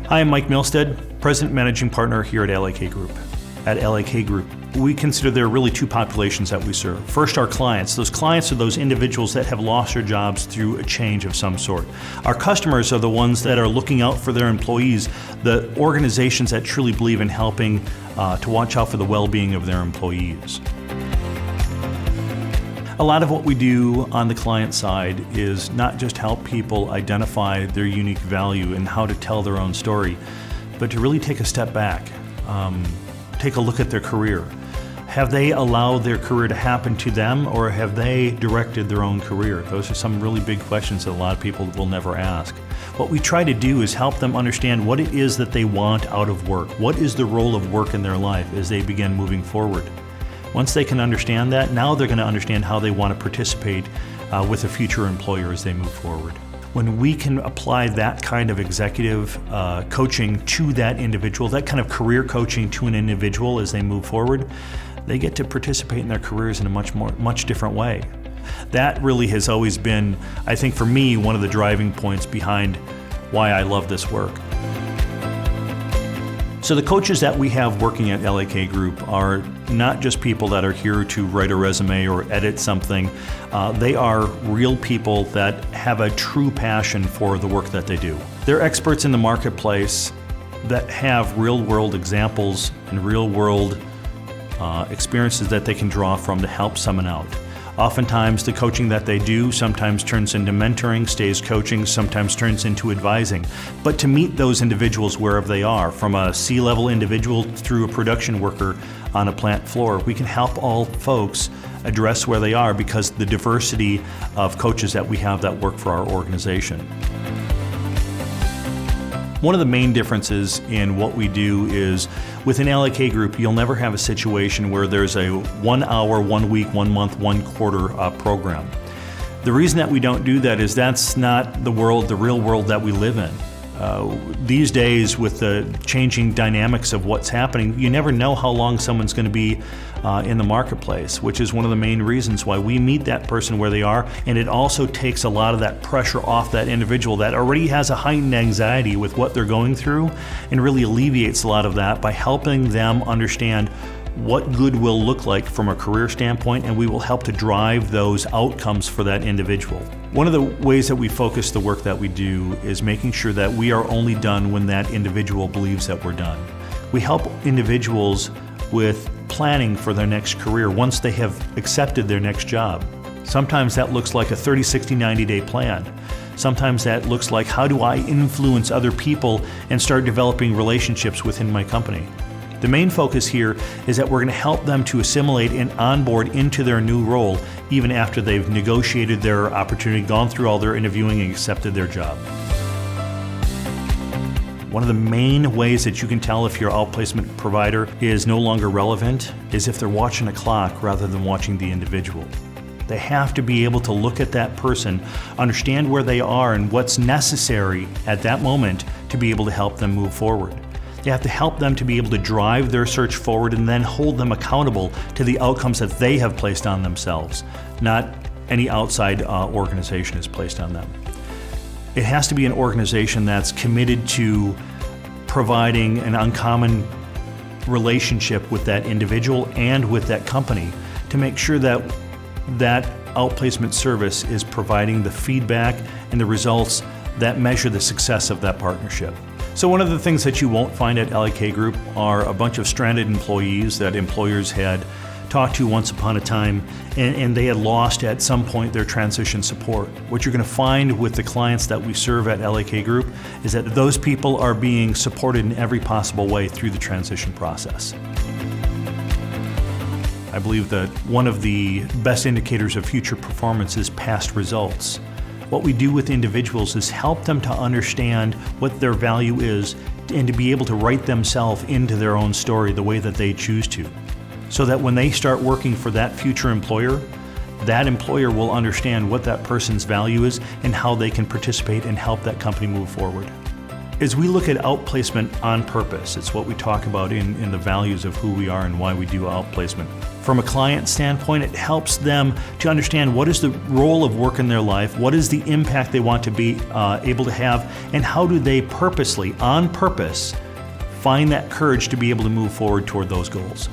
Hi, I'm Mike Milsted, President and Managing Partner here at LAK Group. At LAK Group, we consider there are really two populations that we serve. First, our clients. Those clients are those individuals that have lost their jobs through a change of some sort. Our customers are the ones that are looking out for their employees, the organizations that truly believe in helping to watch out for the well-being of their employees. A lot of what we do on the client side is not just help people identify their unique value and how to tell their own story, but to really take a step back, take a look at their career. Have they allowed their career to happen to them, or have they directed their own career? Those are some really big questions that a lot of people will never ask. What we try to do is help them understand what it is that they want out of work. What is the role of work in their life as they begin moving forward? Once they can understand that, now they're going to understand how they want to participate with a future employer as they move forward. When we can apply that kind of executive coaching to that individual, that kind of career coaching to an individual as they move forward, they get to participate in their careers in a much different way. That really has always been, I think for me, one of the driving points behind why I love this work. So the coaches that we have working at LAK Group are not just people that are here to write a resume or edit something. They are real people that have a true passion for the work that they do. They're experts in the marketplace that have real-world examples and real-world experiences that they can draw from to help someone out. Oftentimes the coaching that they do sometimes turns into mentoring, stays coaching, sometimes turns into advising. But to meet those individuals wherever they are, from a C-level individual through a production worker on a plant floor, we can help all folks address where they are because the diversity of coaches that we have that work for our organization. One of the main differences in what we do is within LAK Group, you'll never have a situation where there's a 1 hour, 1 week, 1 month, 1 quarter program. The reason that we don't do that is that's not the real world that we live in. These days, with the changing dynamics of what's happening, you never know how long someone's going to be in the marketplace, which is one of the main reasons why we meet that person where they are, and it also takes a lot of that pressure off that individual that already has a heightened anxiety with what they're going through, and really alleviates a lot of that by helping them understand what good will look like from a career standpoint, and we will help to drive those outcomes for that individual. One of the ways that we focus the work that we do is making sure that we are only done when that individual believes that we're done. We help individuals with planning for their next career once they have accepted their next job. Sometimes that looks like a 30, 60, 90-day plan. Sometimes that looks like, how do I influence other people and start developing relationships within my company? The main focus here is that we're going to help them to assimilate and onboard into their new role even after they've negotiated their opportunity, gone through all their interviewing, and accepted their job. One of the main ways that you can tell if your outplacement provider is no longer relevant is if they're watching a clock rather than watching the individual. They have to be able to look at that person, understand where they are and what's necessary at that moment to be able to help them move forward. You have to help them to be able to drive their search forward and then hold them accountable to the outcomes that they have placed on themselves, not any outside organization has placed on them. It has to be an organization that's committed to providing an uncommon relationship with that individual and with that company to make sure that that outplacement service is providing the feedback and the results that measure the success of that partnership. So one of the things that you won't find at LAK Group are a bunch of stranded employees that employers had talked to once upon a time and they had lost at some point their transition support. What you're going to find with the clients that we serve at LAK Group is that those people are being supported in every possible way through the transition process. I believe that one of the best indicators of future performance is past results. What we do with individuals is help them to understand what their value is and to be able to write themselves into their own story the way that they choose to. So that when they start working for that future employer, that employer will understand what that person's value is and how they can participate and help that company move forward. As we look at outplacement on purpose, it's what we talk about in the values of who we are and why we do outplacement. From a client standpoint, it helps them to understand what is the role of work in their life, what is the impact they want to be able to have, and how do they purposely, on purpose, find that courage to be able to move forward toward those goals.